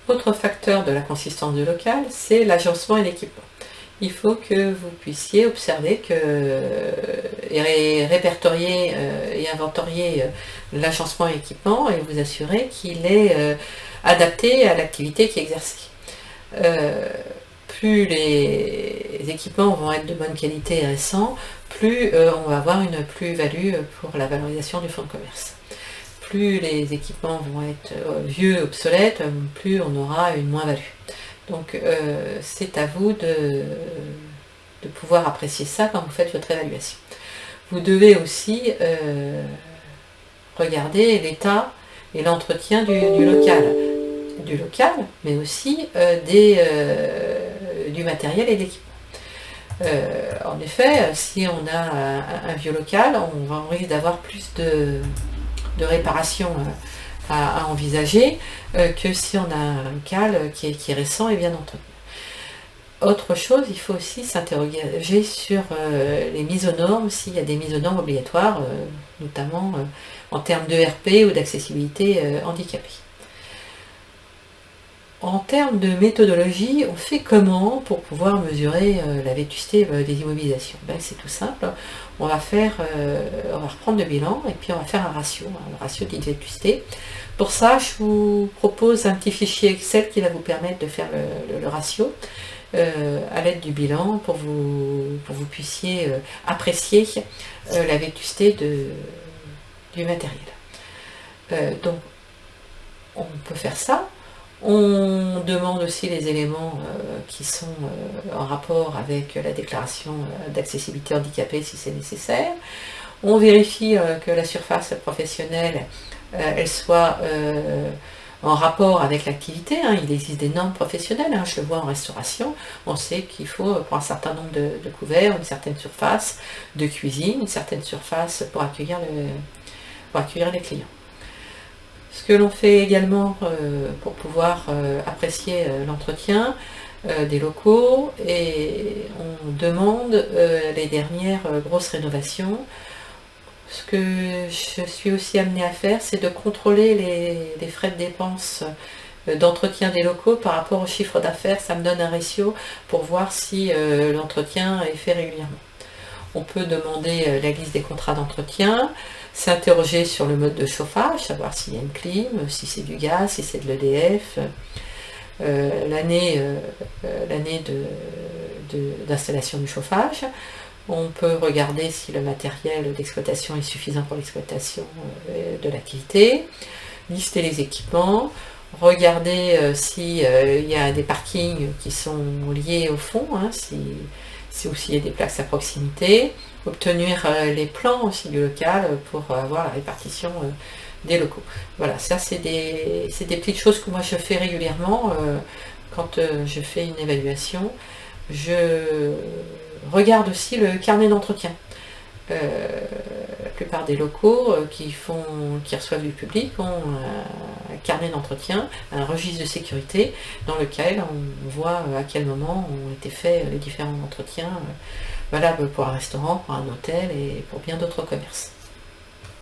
Autre facteur de la consistance du local, c'est l'agencement et l'équipement. Il faut que vous puissiez observer et répertorier et inventorier l'agencement et l'équipement et vous assurer qu'il est adapté à l'activité qui est exercée. Plus les équipements vont être de bonne qualité et récents, plus on va avoir une plus-value pour la valorisation du fonds de commerce. Plus les équipements vont être vieux, obsolètes, plus on aura une moins-value. Donc c'est à vous de pouvoir apprécier ça quand vous faites votre évaluation. Vous devez aussi regarder l'état et l'entretien du local, mais aussi du matériel et d'équipement. En effet, si on a un vieux local, on risque d'avoir plus de réparations à envisager que si on a un local qui est récent et bien entretenu. Autre chose, il faut aussi s'interroger sur les mises aux normes, s'il y a des mises aux normes obligatoires, notamment en termes d'ERP ou d'accessibilité handicapée. En termes de méthodologie, on fait comment pour pouvoir mesurer la vétusté des immobilisations? C'est tout simple, on va reprendre le bilan et puis on va faire un ratio de vétusté. Pour ça, je vous propose un petit fichier Excel qui va vous permettre de faire le ratio à l'aide du bilan pour que vous puissiez apprécier la vétusté du matériel. Donc, on peut faire ça. On demande aussi les éléments qui sont en rapport avec la déclaration d'accessibilité handicapée si c'est nécessaire. On vérifie que la surface professionnelle elle soit en rapport avec l'activité. Il existe des normes professionnelles, je le vois en restauration. On sait qu'il faut pour un certain nombre de couverts, une certaine surface de cuisine, une certaine surface pour accueillir les clients. Ce que l'on fait également pour pouvoir apprécier l'entretien des locaux, et on demande les dernières grosses rénovations. Ce que je suis aussi amenée à faire, c'est de contrôler les frais de dépenses d'entretien des locaux par rapport au chiffre d'affaires. Ça me donne un ratio pour voir si l'entretien est fait régulièrement. On peut demander la liste des contrats d'entretien, s'interroger sur le mode de chauffage, savoir s'il y a une clim, si c'est du gaz, si c'est de l'EDF, l'année d'installation du chauffage. On peut regarder si le matériel d'exploitation est suffisant pour l'exploitation de l'activité, lister les équipements, regarder s'il y a des parkings qui sont liés au fond, si aussi il y a des places à proximité, obtenir les plans aussi du local pour avoir la répartition des locaux. Voilà, ça c'est des petites choses que moi je fais régulièrement quand je fais une évaluation. Je regarde aussi le carnet d'entretien. La plupart des locaux qui reçoivent du public ont un carnet d'entretien, un registre de sécurité dans lequel on voit à quel moment ont été faits les différents entretiens valables pour un restaurant, pour un hôtel et pour bien d'autres commerces.